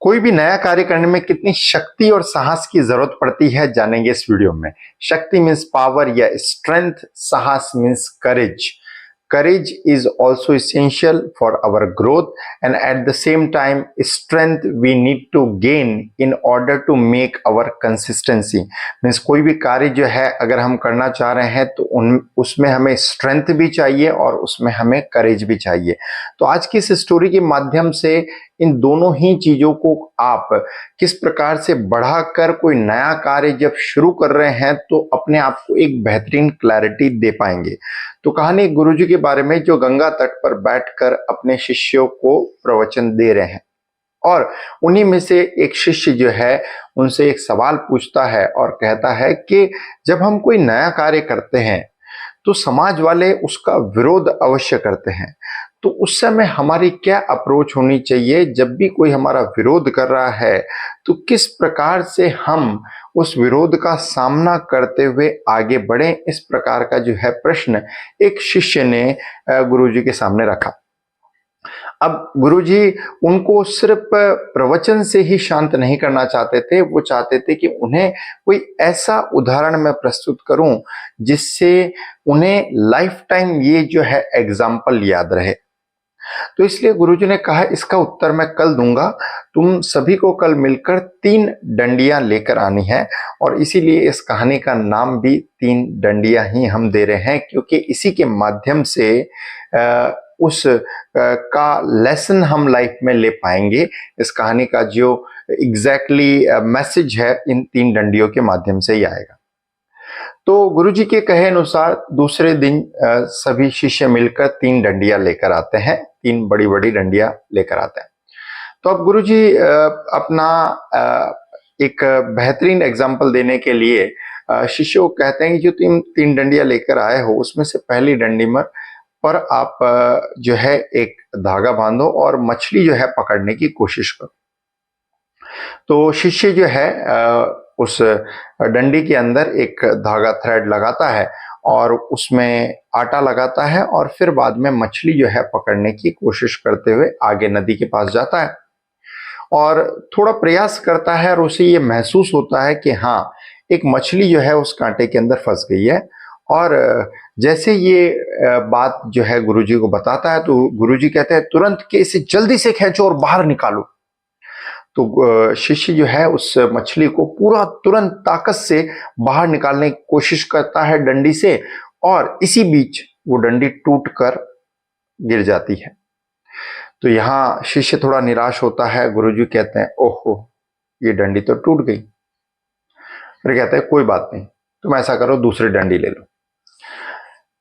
कोई भी नया कार्य करने में कितनी शक्ति और साहस की जरूरत पड़ती है जानेंगे इस वीडियो में। शक्ति मीन्स पावर या स्ट्रेंथ, साहस means courage. Courage is also essential for our growth, and at the same time strength we need to gain in order to make our consistency। Means कोई भी कार्य जो है अगर हम करना चाह रहे हैं तो उसमें हमें स्ट्रेंथ भी चाहिए और उसमें हमें करेज भी चाहिए। तो आज की इस स्टोरी के माध्यम से इन दोनों ही चीजों को आप किस प्रकार से बढ़ाकर कोई नया कार्य जब शुरू कर रहे हैं तो अपने आप को एक बेहतरीन क्लैरिटी दे पाएंगे। तो कहानी गुरुजी के बारे में जो गंगा तट पर बैठकर अपने शिष्यों को प्रवचन दे रहे हैं और उन्हीं में से एक शिष्य जो है उनसे एक सवाल पूछता है और कहता है कि जब हम कोई नया कार्य करते हैं तो समाज वाले उसका विरोध अवश्य करते हैं, तो उस समय हमारी क्या अप्रोच होनी चाहिए? जब भी कोई हमारा विरोध कर रहा है तो किस प्रकार से हम उस विरोध का सामना करते हुए आगे बढ़ें? इस प्रकार का जो है प्रश्न एक शिष्य ने गुरुजी के सामने रखा। अब गुरुजी उनको सिर्फ प्रवचन से ही शांत नहीं करना चाहते थे, वो चाहते थे कि उन्हें कोई ऐसा उदाहरण मैं प्रस्तुत करूं जिससे उन्हें लाइफ टाइम ये जो है एग्जाम्पल याद रहे। तो इसलिए गुरुजी ने कहा इसका उत्तर मैं कल दूंगा, तुम सभी को कल मिलकर 3 डंडियां लेकर आनी है। और इसीलिए इस कहानी का नाम भी 3 डंडियां ही हम दे रहे हैं, क्योंकि इसी के माध्यम से उस का लेसन हम लाइफ में ले पाएंगे। इस कहानी का जो एग्जैक्टली मैसेज है इन 3 डंडियों के माध्यम से ही आएगा। तो गुरुजी के कहे अनुसार दूसरे दिन सभी शिष्य मिलकर 3 डंडियां लेकर आते हैं, 3 बड़ी बड़ी डंडियां लेकर आते हैं। तो अब गुरुजी अपना एक बेहतरीन एग्जाम्पल देने के लिए शिष्यों को कहते हैं कि जो 3 डंडियां लेकर आए हो उसमें से पहली डंडी पर आप जो है एक धागा बांधो और मछली जो है पकड़ने की कोशिश करो। तो शिष्य जो है उस डंडी के अंदर एक धागा थ्रेड लगाता है और उसमें आटा लगाता है और फिर बाद में मछली जो है पकड़ने की कोशिश करते हुए आगे नदी के पास जाता है और थोड़ा प्रयास करता है और उसे ये महसूस होता है कि हाँ, एक मछली जो है उस कांटे के अंदर फंस गई है। और जैसे ये बात जो है गुरुजी को बताता है तो गुरुजी कहते हैं तुरंत कि इसे जल्दी से खींचो और बाहर निकालो। तो शिष्य जो है उस मछली को पूरा तुरंत ताकत से बाहर निकालने की कोशिश करता है डंडी से, और इसी बीच वो डंडी टूटकर गिर जाती है। तो यहाँ शिष्य थोड़ा निराश होता है। गुरुजी कहते हैं ओहो, ये डंडी तो टूट गई। फिर कहते हैं कोई बात नहीं, तुम ऐसा करो दूसरी डंडी ले लो।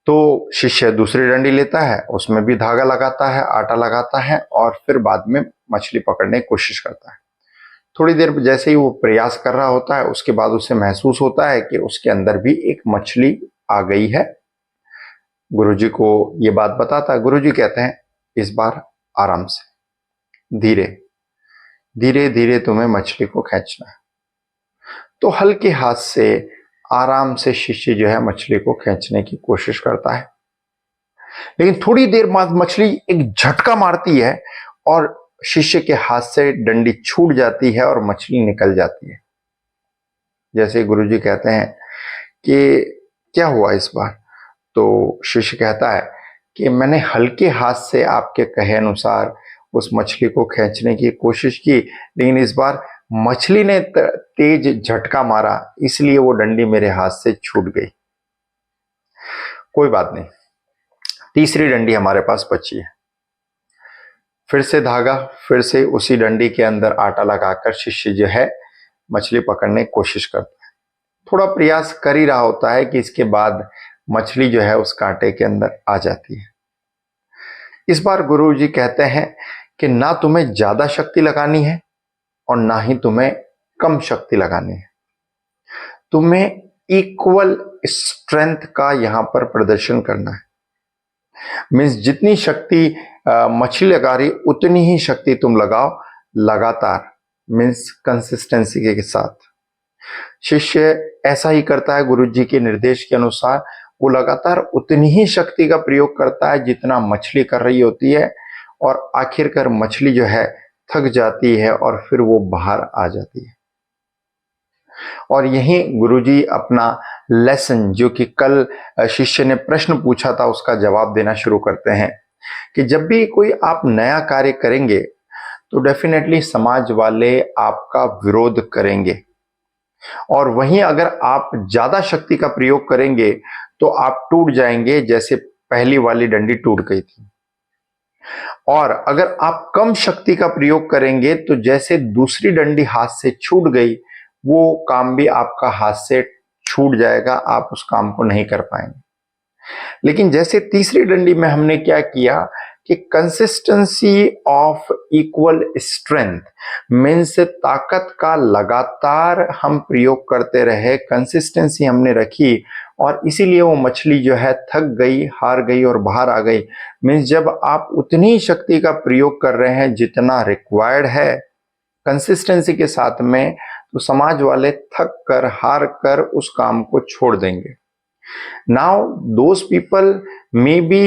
तो शिष्य दूसरी डंडी लेता है, उसमें भी धागा लगाता है, आटा लगाता है और फिर बाद में मछली पकड़ने की कोशिश करता है। थोड़ी देर जैसे ही वो प्रयास कर रहा होता है उसके बाद उसे महसूस होता है कि उसके अंदर भी एक मछली आ गई है। गुरुजी को ये बात बताता है। गुरुजी कहते हैं इस बार आराम से, धीरे धीरे धीरे तुम्हें मछली को खींचना है। तो हल्के हाथ से आराम से शिष्य जो है मछली को खींचने की कोशिश करता है, लेकिन थोड़ी देर बाद मछली एक झटका मारती है और शिष्य के हाथ से डंडी छूट जाती है और मछली निकल जाती है। जैसे गुरुजी कहते हैं कि क्या हुआ इस बार? तो शिष्य कहता है कि मैंने हल्के हाथ से आपके कहे अनुसार उस मछली को खींचने की कोशिश की, लेकिन इस बार मछली ने तेज झटका मारा, इसलिए वो डंडी मेरे हाथ से छूट गई। कोई बात नहीं, तीसरी डंडी हमारे पास बची है। फिर से धागा, फिर से उसी डंडी के अंदर आटा लगाकर शिष्य जो है मछली पकड़ने की कोशिश करता है। थोड़ा प्रयास कर ही रहा होता है कि इसके बाद मछली जो है उस कांटे के अंदर आ जाती है। इस बार गुरुजी कहते हैं कि ना तुम्हें ज्यादा शक्ति लगानी है और ना ही तुम्हें कम शक्ति लगानी है, तुम्हें इक्वल स्ट्रेंथ का यहां पर प्रदर्शन करना है। मीन्स जितनी शक्ति मछली लगा रही उतनी ही शक्ति तुम लगाओ लगातार, मीन्स कंसिस्टेंसी के साथ। शिष्य ऐसा ही करता है गुरुजी के निर्देश के अनुसार। वो लगातार उतनी ही शक्ति का प्रयोग करता है जितना मछली कर रही होती है और आखिरकार मछली जो है थक जाती है और फिर वो बाहर आ जाती है। और यहीं गुरुजी अपना लेसन, जो कि कल शिष्य ने प्रश्न पूछा था, उसका जवाब देना शुरू करते हैं कि जब भी कोई आप नया कार्य करेंगे तो डेफिनेटली समाज वाले आपका विरोध करेंगे, और वहीं अगर आप ज्यादा शक्ति का प्रयोग करेंगे तो आप टूट जाएंगे, जैसे पहली वाली डंडी टूट गई थी। और अगर आप कम शक्ति का प्रयोग करेंगे तो जैसे दूसरी डंडी हाथ से छूट गई, वो काम भी आपका हाथ से छूट जाएगा, आप उस काम को नहीं कर पाएंगे। लेकिन जैसे तीसरी डंडी में हमने क्या किया कि consistency of equal strength means ताकत का लगातार हम प्रयोग करते रहे, कंसिस्टेंसी हमने रखी, और इसीलिए वो मछली जो है थक गई, हार गई और बाहर आ गई। मीन्स जब आप उतनी शक्ति का प्रयोग कर रहे हैं जितना रिक्वायर्ड है कंसिस्टेंसी के साथ में, तो समाज वाले थक कर, हार कर उस काम को छोड़ देंगे। Now those people may be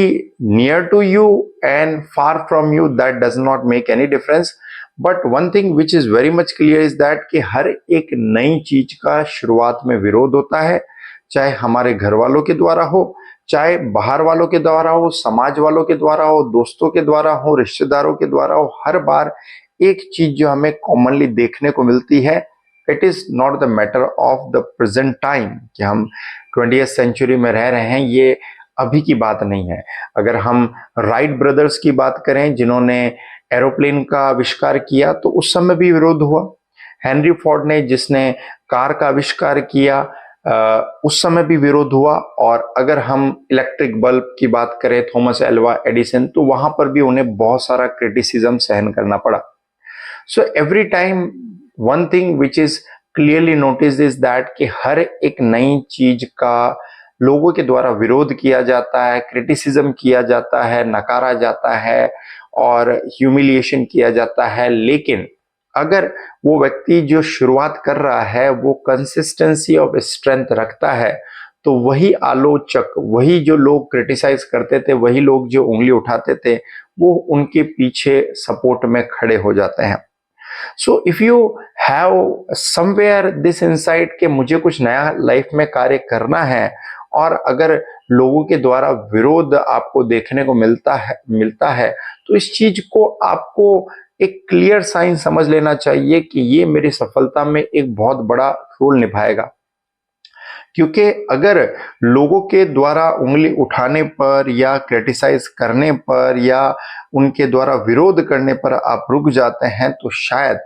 near to you and far from you, that does not make any difference, but one thing which is very much clear is that कि हर एक नई चीज का शुरुआत में विरोध होता है, चाहे हमारे घर वालों के द्वारा हो, चाहे बाहर वालों के द्वारा हो, समाज वालों के द्वारा हो, दोस्तों के द्वारा हो, रिश्तेदारों के द्वारा हो। हर बार एक चीज जो हमें कॉमनली देखने को मिलती है, it is not the matter of the present time कि हम 20th सेंचुरी में रह रहे हैं, ये अभी की बात नहीं है। अगर हम राइट ब्रदर्स की बात करें जिन्होंने एरोप्लेन का आविष्कार किया, तो उस समय भी विरोध हुआ। हेनरी फोर्ड ने जिसने कार का आविष्कार किया, उस समय भी विरोध हुआ। और अगर हम इलेक्ट्रिक बल्ब की बात करें, थॉमस एल्वा एडिसन, तो वहां पर भी उन्हें बहुत सारा क्रिटिसिज्म सहन करना पड़ा। So every time one thing which is clearly notice is that कि हर एक नई चीज का लोगों के द्वारा विरोध किया जाता है, क्रिटिसिज्म किया जाता है, नकारा जाता है और ह्यूमिलिएशन किया जाता है। लेकिन अगर वो व्यक्ति जो शुरुआत कर रहा है वो कंसिस्टेंसी ऑफ स्ट्रेंथ रखता है, तो वही आलोचक, वही जो लोग क्रिटिसाइज करते थे, वही लोग जो उंगली उठाते थे, वो उनके पीछे सपोर्ट में खड़े हो जाते हैं। So if you have somewhere this insight कि मुझे कुछ नया लाइफ में कार्य करना है, और अगर लोगों के द्वारा विरोध आपको देखने को मिलता है, तो इस चीज को आपको एक क्लियर साइन समझ लेना चाहिए कि ये मेरी सफलता में एक बहुत बड़ा रोल निभाएगा। क्योंकि अगर लोगों के द्वारा उंगली उठाने पर या क्रिटिसाइज करने पर या उनके द्वारा विरोध करने पर आप रुक जाते हैं, तो शायद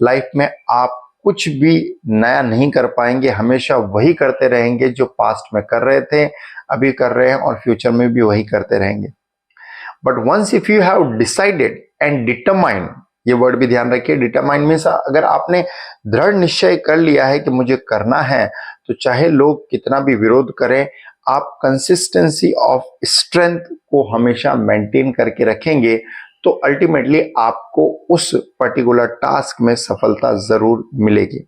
लाइफ में आप कुछ भी नया नहीं कर पाएंगे, हमेशा वही करते रहेंगे जो पास्ट में कर रहे थे, अभी कर रहे हैं और फ्यूचर में भी वही करते रहेंगे। But once if you have decided and determined, ये वर्ड भी ध्यान रखिए, डिटरमाइंड मीन्स अगर आपने दृढ़ निश्चय कर लिया है कि मुझे करना है, तो चाहे लोग कितना भी विरोध करें, आप कंसिस्टेंसी ऑफ स्ट्रेंथ को हमेशा मेंटेन करके रखेंगे, तो अल्टीमेटली आपको उस पर्टिकुलर टास्क में सफलता जरूर मिलेगी।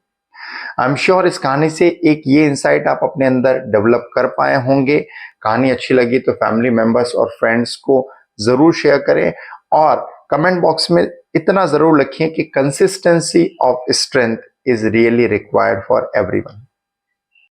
आई एम श्योर इस कहानी से एक ये इंसाइट आप अपने अंदर डेवलप कर पाए होंगे। कहानी अच्छी लगी तो फैमिली मेंबर्स और फ्रेंड्स को जरूर शेयर करें, और कमेंट बॉक्स में इतना जरूर लिखें कि consistency of strength is really required for everyone.